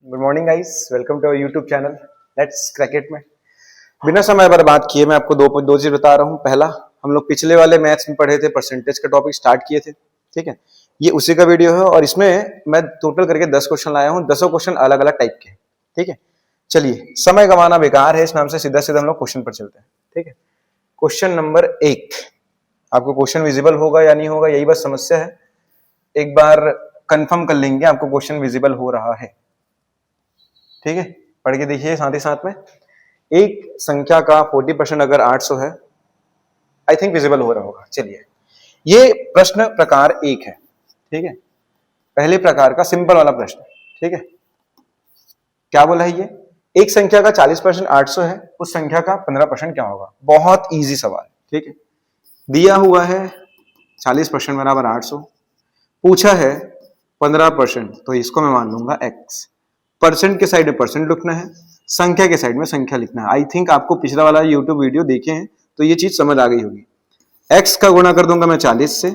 Good morning guys, welcome to our YouTube channel let's crack it में। बिना समय बर्बाद किए मैं आपको दो चीज बता रहा हूँ। पहला, हम लोग पिछले वाले मैथ्स में पढ़े थे, परसेंटेज का टॉपिक स्टार्ट किए थे, ठीक है। ये उसी का वीडियो है और इसमें मैं टोटल करके 10 क्वेश्चन लाया हूँ। 10 क्वेश्चन अलग अलग टाइप के, ठीक है। चलिए, समय गंवाना बेकार है, इस नाम से सीधा सीधा हम लोग क्वेश्चन पर चलते हैं, ठीक है। क्वेश्चन नंबर 1, आपको क्वेश्चन विजिबल होगा या नहीं होगा, यही बस समस्या है। एक बार कंफर्म कर लेंगे आपको क्वेश्चन विजिबल हो रहा है, ठीक है। पढ़ के देखिए साथ ही साथ में। एक संख्या का 40% अगर 800 है, आई थिंक विजिबल हो रहा होगा। चलिए, ये प्रश्न प्रकार 1 है, ठीक है। पहले प्रकार का सिंपल वाला प्रश्न, ठीक है। क्या बोला है ये? एक संख्या का 40% 800 है, उस संख्या का 15% क्या होगा? बहुत इजी सवाल, ठीक है। दिया हुआ है 40% बराबर 800, पूछा है 15%, तो इसको मैं मान लूंगा x। परसेंट के साइड में परसेंट लिखना है, संख्या के साइड में संख्या लिखना है। आई थिंक आपको पिछला वाला यूट्यूब वीडियो देखे हैं तो ये चीज समझ आ गई होगी। x का गुणा कर दूंगा मैं 40 से,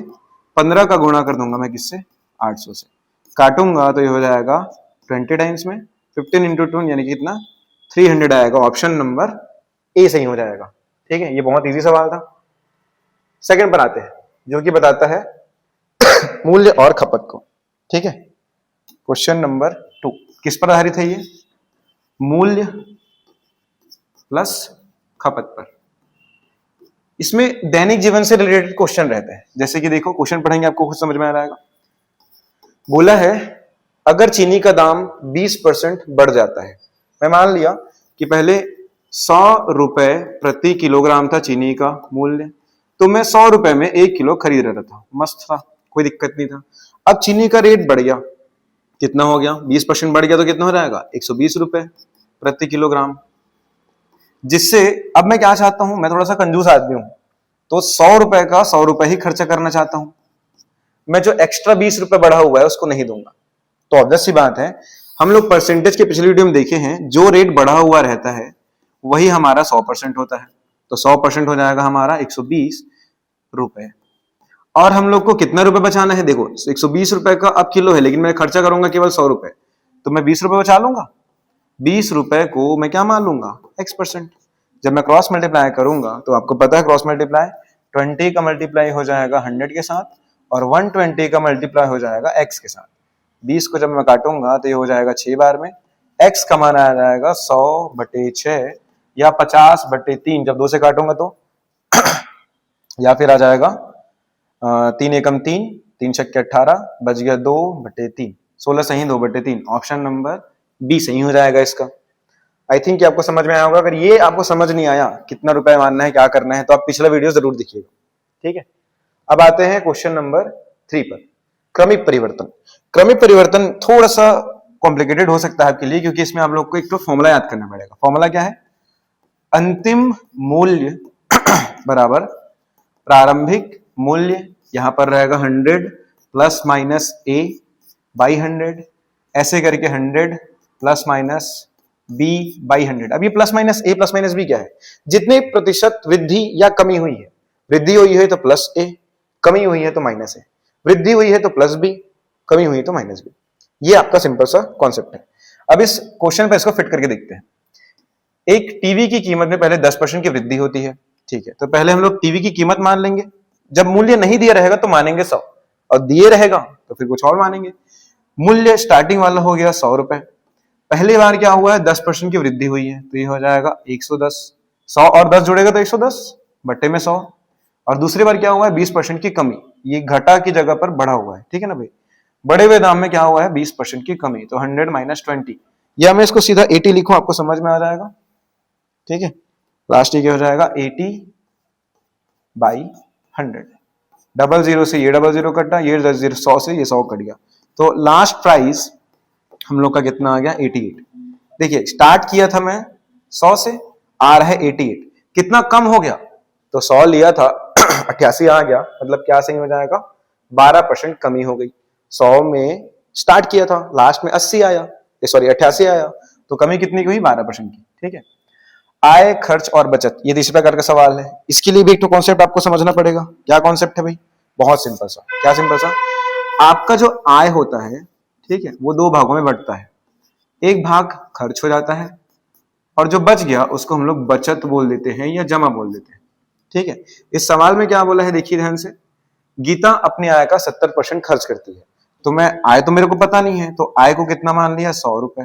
15 का गुणा कर दूंगा मैं किससे? 800 से। काटूंगा तो ये हो जाएगा 20 टाइम्स में 15 इंटू 2 यानी कि कितना? 300 आएगा। ऑप्शन नंबर ए सही हो जाएगा, ठीक है। ये बहुत इजी सवाल था। सेकंड पर आते हैं, जो कि बताता है मूल्य और खपत को, ठीक है। क्वेश्चन नंबर 2 किस पर आधारित है? ये मूल्य प्लस खपत पर। इसमें दैनिक जीवन से रिलेटेड क्वेश्चन रहते हैं। जैसे कि देखो, क्वेश्चन पढ़ेंगे आपको खुद समझ में आ जाएगा। बोला है अगर चीनी का दाम 20% बढ़ जाता है, मैं मान लिया कि पहले 100 रुपए प्रति किलोग्राम था चीनी का मूल्य, तो मैं 100 रुपए में 1 किलो खरीद रहा था, मस्त था, कोई दिक्कत नहीं था। अब चीनी का रेट बढ़ गया, कितना हो गया? 20% बढ़ गया तो कितना हो जाएगा? 120 रुपए प्रति किलोग्राम। जिससे अब मैं क्या चाहता हूं, मैं थोड़ा सा कंजूस आदमी हूं, तो 100 रुपए का 100 रुपए ही खर्चा करना चाहता हूं। मैं जो एक्स्ट्रा 20 रुपए बढ़ा हुआ है उसको नहीं दूंगा। तो ऑब्वियस सी बात है, हम लोग परसेंटेज के पिछले वीडियो में देखे हैं, जो रेट बढ़ा हुआ रहता है वही हमारा 100% होता है। तो 100% हो जाएगा हमारा 120 रुपए। और हम लोग को कितना रुपए बचाना है? देखो, 120 रुपए का अब किलो है, लेकिन मैं खर्चा करूंगा केवल 100 रुपए, तो मैं 20 रुपए बचा लूंगा। 20 रुपए को मैं क्या मान लूंगा? x%। जब मैं क्रॉस मल्टीप्लाई करूंगा तो आपको पता है क्रॉस मल्टीप्लाई 20 का मल्टीप्लाई हो जाएगा 100 के साथ, और 120 का मल्टीप्लाई हो जाएगा x के साथ। 20 को जब मैं काटूंगा तो ये हो जाएगा 6 बार में। x का मान आ जाएगा 100/6 या 50/3, जब 2 से काटूंगा तो या फिर आ जाएगा 3 एकम 3, 3 छक्के 18, बच गया 2/3, 16 सही 2/3। ऑप्शन नंबर बी सही हो जाएगा इसका। आई थिंक आपको समझ में आया होगा। अगर ये आपको समझ नहीं आया कितना रुपए मानना है, क्या करना है, तो आप पिछला वीडियो जरूर देखिएगा, ठीक है। अब आते हैं क्वेश्चन नंबर 3 पर, क्रमिक परिवर्तन। क्रमिक परिवर्तन थोड़ा सा कॉम्प्लिकेटेड हो सकता है आपके लिए, क्योंकि इसमें आप लोग को एक तो फॉर्मूला याद करना पड़ेगा। फॉर्मूला क्या है? अंतिम मूल्य बराबर प्रारंभिक मूल्य, यहां पर रहेगा 100 प्लस माइनस a बाई 100, ऐसे करके 100 प्लस माइनस b बाई 100। अब ये plus minus a plus minus b क्या है? जितने प्रतिशत वृद्धि या कमी हुई है, वृद्धि हुई है तो प्लस a, कमी हुई है तो माइनस a, वृद्धि हुई है तो प्लस b, कमी हुई है तो माइनस b। ये आपका सिंपल सा कॉन्सेप्ट है। अब इस क्वेश्चन पर इसको फिट करके देखते हैं। एक टीवी की कीमत में पहले 10% की वृद्धि होती है, ठीक है। तो पहले हम लोग टीवी की कीमत मान लेंगे। जब मूल्य नहीं दिया रहेगा तो मानेंगे 100, और दिए रहेगा तो फिर कुछ और मानेंगे। मूल्य स्टार्टिंग वाला हो गया 100 रुपए। पहली बार क्या हुआ है? 10% की वृद्धि हुई है, तो ये हो जाएगा 110। 100 और 10 जुड़ेगा तो 110 बट्टे में 100। और दूसरी बार क्या हुआ है? 20% की कमी, ये घटा की जगह पर बढ़ा हुआ है, ठीक है ना भाई। बढ़े हुए दाम में क्या हुआ है? 20% की कमी, तो 100 माइनस 20, या मैं इसको सीधा 80 लिखूं, आपको समझ में आ जाएगा, ठीक है। लास्ट ये हो जाएगा 80 बाई 100। 00 से ये 00 कटा, ये 100 से ये 100 कट गया, तो लास्ट प्राइस हम लोग का कितना आ गया? 88। देखिए, स्टार्ट किया था मैं 100 से, आ रहा है 88, कितना कम हो गया? तो 100 लिया था 88 आ गया, मतलब क्या सही हो जाएगा? 12% कमी हो गई। 100 में स्टार्ट किया था, लास्ट में 80 आया, सॉरी 88 आया, तो कमी कितनी की हुई? 12% की, ठीक है। आय, खर्च और बचत, ये तीसरे प्रकार का सवाल है। इसके लिए भी एक तो कॉन्सेप्ट आपको समझना पड़ेगा। क्या कॉन्सेप्ट है भाई? बहुत सिंपल सा। क्या सिंपल सा? आपका जो आय होता है, ठीक है, वो 2 भागों में बंटता है। एक भाग खर्च हो जाता है और जो बच गया उसको हम लोग बचत बोल देते हैं या जमा बोल देते हैं। ठीक है, इस सवाल में क्या बोला है देखिए ध्यान से, गीता अपनी आय का 70% खर्च करती है। तो मैं आय तो मेरे को पता नहीं है, तो आय को कितना मान लिया 100 रुपए,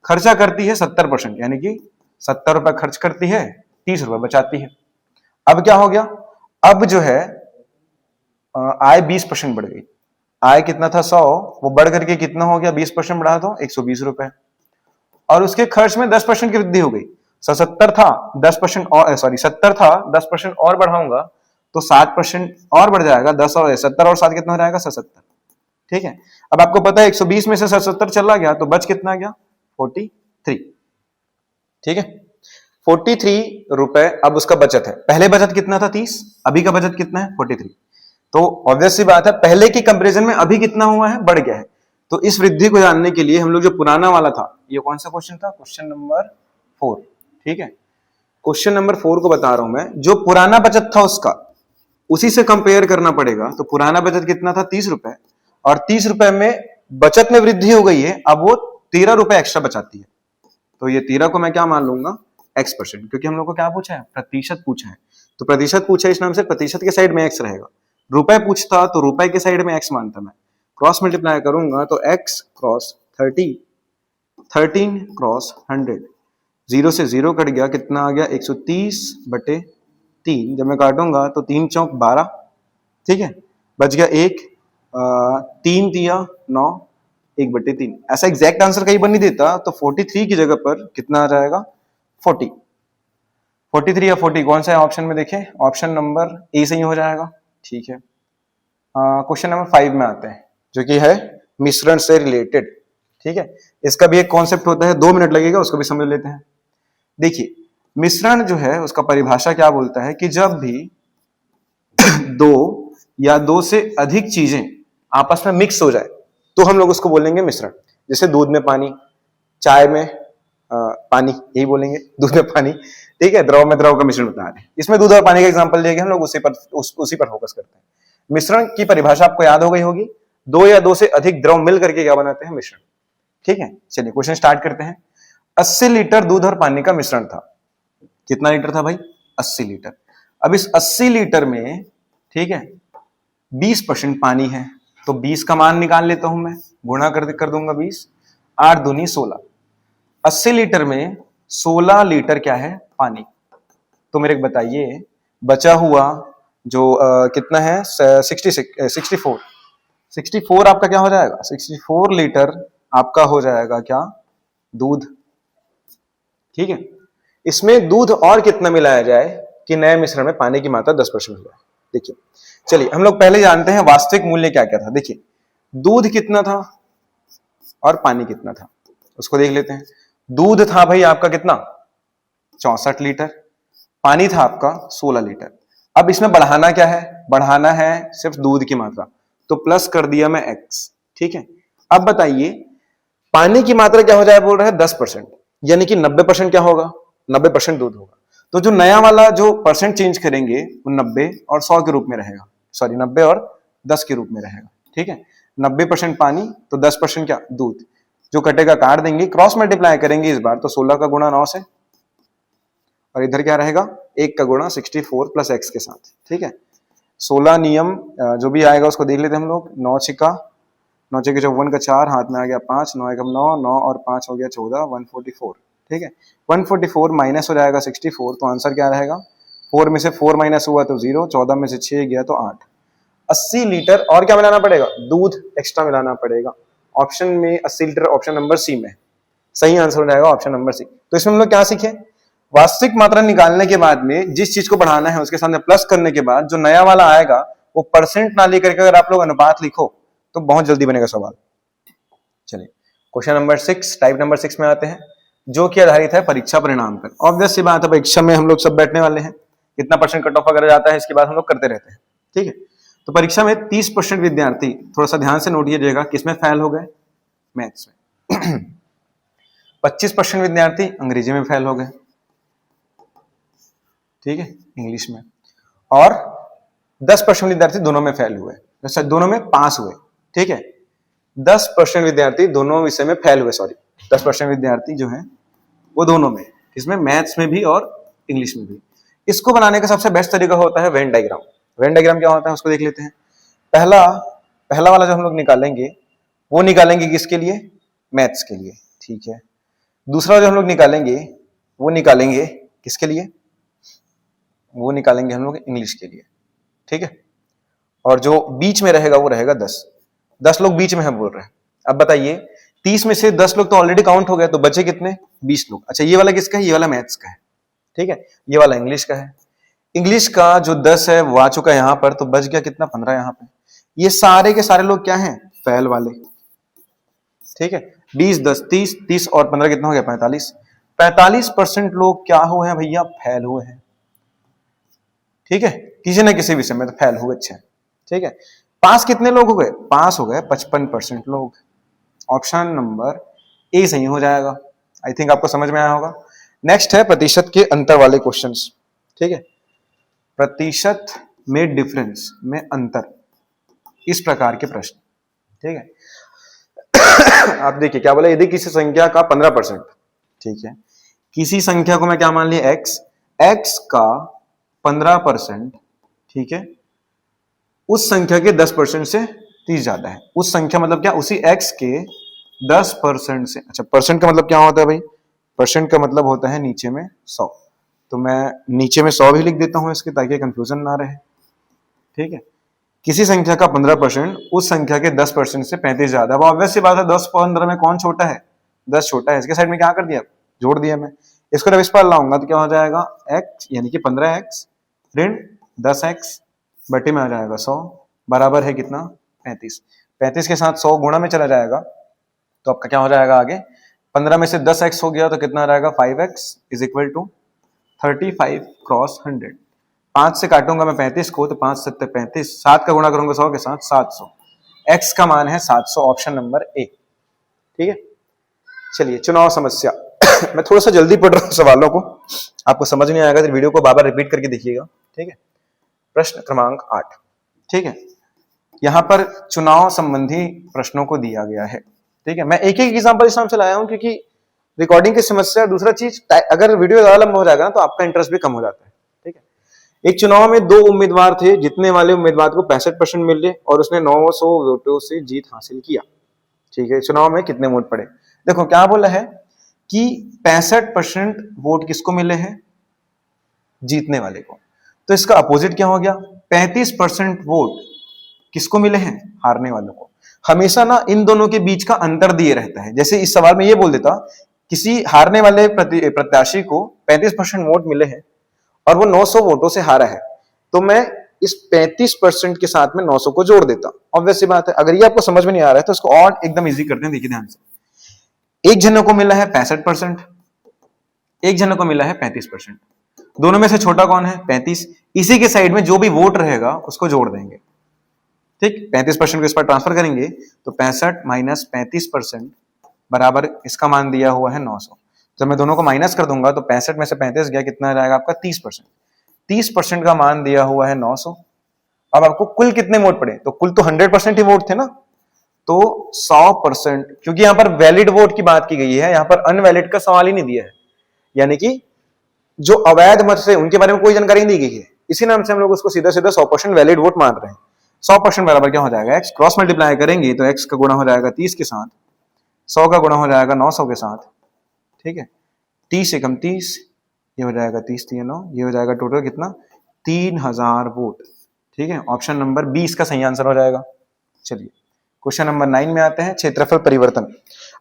खर्चा करती है 70%, यानी कि 70 रुपए खर्च करती है, 30 रुपए बचाती है। अब क्या हो गया, अब जो है आय 20% बढ़ गई। आय कितना था 100, वो बढ़ करके कितना हो गया, 20% बढ़ा तो 120 रुपए। और उसके खर्च में 10% की वृद्धि हो गई। 70 था 10% और, सॉरी 70 था 10% और बढ़ाऊंगा तो 7% और बढ़ जाएगा। 10 और 70 और 7 कितना हो जाएगा 77। ठीक है, अब आपको पता है 120 में से 77 चला गया तो बच कितना गया 43। ठीक है, 43 रुपए अब उसका बचत है। पहले बचत कितना था 30, अभी का बचत कितना है 43। तो ऑब्वियस सी बात है पहले की कंपैरिजन में अभी कितना हुआ है, बढ़ गया है। तो इस वृद्धि को जानने के लिए हम लोग जो पुराना वाला था, ये कौन सा क्वेश्चन था, क्वेश्चन नंबर 4। ठीक है, क्वेश्चन नंबर 4 को बता रहा हूं मैं, जो पुराना बचत था उसका उसी से कंपेयर करना पड़ेगा। तो पुराना बचत कितना था 30 रुपए, और 30 रुपए में बचत में वृद्धि हो गई है, अब वो 13 रुपए एक्स्ट्रा बचाती है। तो ये 13 को मैं क्या मान लूंगा x%, क्योंकि हम लोग को क्या पूछा है, प्रतिशत पूछा है। तो प्रतिशत पूछा है इस नाम से, प्रतिशत के साइड में x रहेगा। रुपए पूछता तो रुपए के साइड में x मानता मैं, क्रॉस मल्टीप्लाई करूंगा तो x क्रॉस 30, 13 क्रॉस 100, 0 से 0 कट गया, कितना आ गया 130/3। जब मैं काटूंगा तो 3 चौक 12, ठीक है, बच गया 1, 3 दिया 9, 1/3। ऐसा एग्जैक्ट आंसर कहीं बन नहीं देता, तो 43 की जगह पर कितना आ जाएगा 40। 43 या 40 कौन सा है ऑप्शन में देखें, ऑप्शन नंबर ए सही हो जाएगा। ठीक है, क्वेश्चन नंबर 5 में आते हैं, जो कि है मिश्रण से रिलेटेड। ठीक है, इसका भी एक कॉन्सेप्ट होता है, 2 मिनट लगेगा, उसको भी समझ लेते हैं। देखिए मिश्रण जो है उसका परिभाषा क्या बोलता है कि जब भी 2 या 2 से अधिक चीजें आपस में मिक्स हो जाए तो हम लोग उसको बोलेंगे मिश्रण। जैसे दूध में पानी, चाय में पानी, यही बोलेंगे दूध में पानी। ठीक है, द्रव में द्रव का मिश्रण बता रहे हैं, इसमें दूध और पानी का एग्जांपल लेके हम लोग उसी पर फोकस करते हैं। मिश्रण की परिभाषा आपको याद हो गई होगी, 2 या 2 से अधिक द्रव मिल करके क्या बनाते हैं, मिश्रण। ठीक है, चलिए क्वेश्चन स्टार्ट करते हैं। 80 लीटर दूध और पानी का मिश्रण था। कितना लीटर था भाई, 80 लीटर। अब इस 80 लीटर में, ठीक है, 20% पानी है, तो 20 का मान निकाल लेता हूं मैं, गुणा कर दूंगा 20, 8 दूनी 16। 80 लीटर में 16 लीटर क्या है, पानी। तो मेरे को बताइए बचा हुआ जो कितना है 64 आपका क्या हो जाएगा, 64 लीटर आपका हो जाएगा क्या, दूध। ठीक है, इसमें दूध और कितना मिलाया जाए कि नए मिश्रण में पानी की मात्रा 10% हो जाए। देखिए चलिए हम लोग पहले जानते हैं वास्तविक मूल्य क्या क्या था। देखिए दूध कितना था और पानी कितना था, उसको देख लेते हैं। दूध था भाई आपका कितना 64 लीटर, पानी था आपका 16 लीटर। अब इसमें बढ़ाना क्या है, बढ़ाना है सिर्फ दूध की मात्रा, तो प्लस कर दिया मैं x। ठीक है, अब बताइए पानी की मात्रा क्या हो जाए, बोल रहा है 10%, यानी कि 90% क्या होगा, 90% दूध होगा। तो जो नया वाला जो परसेंट चेंज करेंगे वो 90 और 100 के रूप में रहेगा, सॉरी 90 और 10 के रूप में रहेगा। ठीक है, 90% पानी तो 10% क्या, दूध। जो कटेगा काट देंगे, क्रॉस मल्टीप्लाई करेंगे इस बार, तो 16 का गुणा 9 से, और इधर क्या रहेगा 1 का गुणा 64 प्लस x के साथ। ठीक है, 16 नियम जो भी आएगा उसको देख लेते हैं हम लोग। 9 छिका 9 छिके 54 का 4, हाथ में आ गया 5, 9 एकम 9, 9 और 5 हो गया 14, 144। ठीक है, 144 माइनस हो जाएगा 64, तो आंसर क्या रहेगा, 4 में से 4 माइनस हुआ तो 0, 14 में से 6 गया तो 8। 80 लीटर और क्या मिलाना पड़ेगा, दूध एक्स्ट्रा मिलाना पड़ेगा। ऑप्शन में 80 लीटर ऑप्शन नंबर सी में सही आंसर हो जाएगा, ऑप्शन नंबर सी। तो इसमें हम लोग क्या सीखे, वास्तविक मात्रा निकालने के बाद में जिस चीज को बढ़ाना है उसके सामने प्लस करने के बाद जो नया वाला आएगा वो परसेंट ना लेकर के अगर आप लोग अनुपात लिखो तो बहुत जल्दी बनेगा सवाल। चलिए क्वेश्चन नंबर 6, टाइप नंबर 6 में आते हैं, जो कि आधारित है परीक्षा परिणाम पर। ऑब्वियस सी बात है, परीक्षा में हम लोग सब बैठने वाले हैं, कितना परसेंट कट ऑफ अगर जाता है इसके बाद हम लोग करते रहते हैं। ठीक है, तो परीक्षा में 30% विद्यार्थी, थोड़ा सा ध्यान से नोट कीजिएगा, किसमें फेल हो गए, मैथ्स में। 25% विद्यार्थी अंग्रेजी में फेल हो गए, ठीक है, इंग्लिश में, और 10% विद्यार्थी दोनों में फेल हुए, दोनों में पास हुए। ठीक है, 10% विद्यार्थी दोनों विषय में फेल हुए, सॉरी 10% विद्यार्थी जो हैं वो दोनों में, इसमें मैथ्स में भी और इंग्लिश में भी। इसको बनाने का सबसे बेस्ट तरीका होता है वेन डायग्राम। वेन डायग्राम क्या होता है उसको देख लेते हैं। पहला वाला जो हम लोग निकालेंगे वो निकालेंगे किसके लिए? मैथ्स के लिए, ठीक है। दूसरा जो हम लोग निकालेंगे वो निकालेंगे किसके लिए? वो निकालेंगे हम लोग इंग्लिश के लिए, ठीक है। और जो बीच में रहेगा वो रहेगा 10 लोग बीच में हम बोल रहे हैं। अब बताइए 30 में से 10 लोग तो ऑलरेडी काउंट हो गए, तो बचे कितने? 20 लोग। अच्छा ये वाला किसका है? ये वाला मैथ्स का है, ठीक है। ये वाला इंग्लिश का है। इंग्लिश का जो 10 है वो आ चुका है यहां पर, तो बच गया कितना? 15 यहां पे। ये सारे के सारे लोग क्या हैं? फेल वाले, ठीक है। 20 10 30 और 15 कितना हो गया? 45% लोग क्या हुए हैं भैया? फेल हुए हैं, ठीक है। किसी न किसी विषय में तो फेल हुए, अच्छा, ठीक है। पास कितने लोग हो गए? पास हो गए 55% लोग। ऑप्शन नंबर ए सही हो जाएगा। आई थिंक आपको समझ में आया होगा। नेक्स्ट है प्रतिशत के अंतर वाले क्वेश्चंस, ठीक है। प्रतिशत में डिफरेंस में अंतर, इस प्रकार के प्रश्न, ठीक है। आप देखिए क्या बोला, यदि किसी संख्या का 15%, ठीक है, किसी संख्या को मैं क्या मान लिया? एक्स का 15%, ठीक है, उस संख्या के 10% से 30 ज्यादा है। उस संख्या मतलब क्या? उसी एक्स के 10% से, अच्छा परसेंट का मतलब क्या होता है भाई? परसेंट का मतलब होता है नीचे में 100, तो मैं नीचे में 100 भी लिख देता हूं इसके, ताकि कंफ्यूजन ना रहे, ठीक है। किसी संख्या का 15% उस संख्या के 10% से 35 ज्यादा। अब ऑब्वियस सी बात है 10 15 में कौन छोटा है? 10 छोटा है। इसके साइड में क्या कर दिया? जोड़ दिया मैं। इसको जब इस पर लाऊंगा तो क्या हो जाएगा? x यानी कि 15x ऋण 10x बटे में आ जाएगा 100 बराबर है कितना? 35। 35 के साथ 100 गुणा में चला जाएगा तो आपका क्या हो जाएगा आगे? 15 में से 10x हो गया तो कितना रहेगा? 5x is equal to 35 cross 100। 5 से काटूंगा मैं 35 को, तो 5 7 35, 7 का गुणा करूंगा 100 के साथ 700। x का मान है 700, ऑप्शन नंबर ए, ठीक है। चलिए चुनाव समस्या। मैं थोड़ा सा जल्दी पढ़ रहा हूं सवालों को, आपको समझ नहीं आएगा तो वीडियो को बार बार रिपीट करके देखिएगा, ठीक है। प्रश्न क्रमांक 8, ठीक है। यहां पर चुनाव संबंधी प्रश्नों को दिया गया है, ठीक है। मैं एक एक एग्जांपल इस नाम से लाया हूं क्योंकि रिकॉर्डिंग की समस्या। दूसरा चीज, अगर वीडियो ज्यादा लंबा हो जाएगा ना तो आपका इंटरेस्ट भी कम हो जाता है, ठीक है। एक चुनाव में 2 उम्मीदवार थे, जीतने वाले उम्मीदवार को 65% मिले और उसने 900 वोटों से जीत हासिल किया, ठीक है। चुनाव में कितने वोट पड़े? देखो क्या बोला है कि 65% वोट किसको मिले हैं? जीतने वाले को। तो इसका अपोजिट क्या हो गया? 35% वोट किसको मिले हैं? हारने वालों को। हमेशा ना इन दोनों के बीच का अंतर दिए रहता है। जैसे इस सवाल में ये बोल देता, किसी हारने वाले प्रत्याशी को 35% वोट मिले हैं और वो 900 वोटों से हारा है, तो मैं इस 35% के साथ में 900 को जोड़ देता। ऑब्वियस सी बात है। अगर ये आपको समझ में नहीं आ रहा है तो इसको और एकदम इजी करते हैं, देखिए ध्यान से। एक जन को मिला है 65%, एक जन को मिला है 35%। दोनों में से छोटा कौन है? 35। इसी के साइड में जो भी वोट रहेगा उसको जोड़ देंगे, ठीक। 35% को इस पर ट्रांसफर करेंगे तो 65 माइनस 35% बराबर इसका मान दिया हुआ है 900। जब मैं दोनों को माइनस कर दूंगा तो 65 में से 35 गया, कितना रहेगा आपका? 30%। 30% का मान दिया हुआ है 900। अब आपको कुल कितने वोट पड़े? तो कुल तो 100% ही वोट थे ना, तो 100%, क्योंकि यहां पर वैलिड वोट की बात की गई है, यहां पर अनवैलिड का सवाल ही नहीं दिया है। यानी कि जो अवैध मत से उनके बारे में कोई जानकारी नहीं दी गई है, इसी नाम से हम लोग उसको सीधा सीधा 100% वैलिड वोट मान रहे हैं। 100% बराबर क्या हो जाएगा? x क्रॉस मल्टीप्लाई करेंगे तो x का गुणा हो जाएगा 30 के साथ, 100 का गुणा हो जाएगा 900 के साथ, ठीक है। 30 एकम 30, ये हो जाएगा 30 3 9, ये हो जाएगा टोटल कितना? 3000 वोट, ठीक है। ऑप्शन नंबर 20 का सही आंसर हो जाएगा। चलिए क्वेश्चन नंबर 9 में आते हैं, क्षेत्रफल परिवर्तन।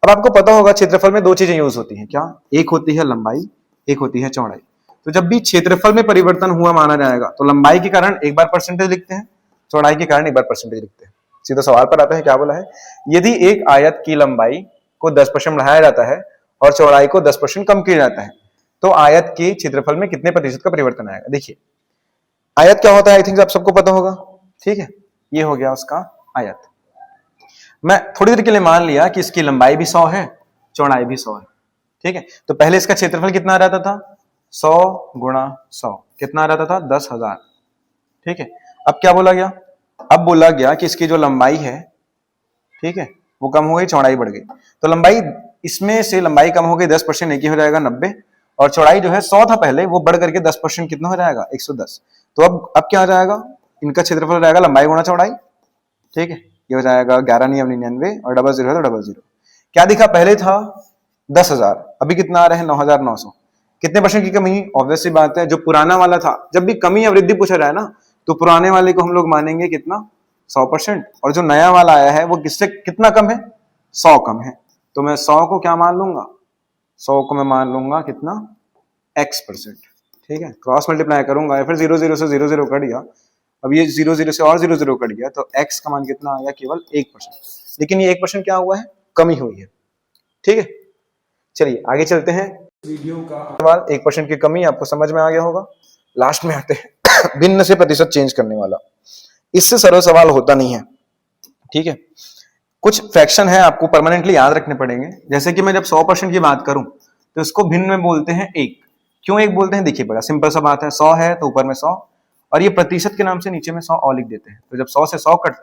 अब आपको पता होगा क्षेत्रफल में 2 चीजें यूज होती हैं, क्या? एक होती है लंबाई, एक होती है चौड़ाई। तो जब भी क्षेत्रफल में परिवर्तन हुआ माना जाएगा तो लंबाई के कारण एक बार परसेंटेज लिखते हैं, चौड़ाई के कारण एक बार परसेंटेज लिखते हैं। सीधा सवाल पर आता है, क्या बोला है? यदि एक आयत की लंबाई को 10% बढ़ाया जाता है और चौड़ाई को 10% कम किया जाता है तो आयत के क्षेत्रफल में कितने प्रतिशत का परिवर्तन आएगा? देखिए आयत क्या होता है, आई थिंक आप सबको पता होगा, ठीक है। ये हो गया उसका आयत। मैं थोड़ी देर के लिए मान लिया कि इसकी लंबाई भी 100 है, चौड़ाई भी 100 है, ठीक है। तो पहले इसका क्षेत्रफल कितना रहता था? 100 गुणा 100 कितना रहता था? 10,000, ठीक है। अब क्या बोला गया? अब बोला गया कि इसकी जो लंबाई है, ठीक है, वो कम हो गई, चौड़ाई बढ़ गई। तो लंबाई इसमें से लंबाई कम हो गई 10%, एक ही हो जाएगा 90, और चौड़ाई जो है 100 था पहले, वो बढ़ करके 10% कितना हो जाएगा 110। तो अब क्या हो जाएगा, इनका क्षेत्रफल हो जाएगा लंबाई गुणा चौड़ाई, ठीक है, ये हो जाएगा 11 नियम 99, और 00 है तो 00। क्या दिखा, पहले था 10,000, अभी कितना आ रहा है 9,900। कितने परसेंट की कमी, ऑब्वियस सी बात है, जो पुराना वाला था, जब भी कमी या वृद्धि पूछा जाए ना, तो पुराने वाले को हम लोग मानेंगे कितना 100%, और जो नया वाला आया है वो किससे कितना कम है 100 कम है। तो मैं 100 को क्या मान लूंगा, 100 को मैं मान लूंगा कितना x%, ठीक है, क्रॉस मल्टीप्लाई करूंगा, या फिर 00 से 00 कट गया, अब ये 00 से और 00 कट गया, तो x का मान कितना आ गया, केवल 1%। लेकिन ये 1% क्या हुआ है, कमी हुई है, ठीक है। चलिए आगे चलते हैं, वीडियो का सवाल 1% की कमी आपको समझ में आ गया होगा। लास्ट में आते हैं भिन्न से प्रतिशत चेंज करने वाला, इससे सरल सवाल होता नहीं है, ठीक है। कुछ फ्रैक्शन है आपको परमानेंटली याद रखने पड़ेंगे, जैसे कि मैं जब 100% की बात करूं तो इसको भिन्न में बोलते हैं 1। क्यों 1 बोलते हैं, देखिए बड़ा सिंपल सा बात है, 100 है तो ऊपर में 100, और ये प्रतिशत के नाम से नीचे में 100 और लिख देते हैं। तो जब 100 से 100 कट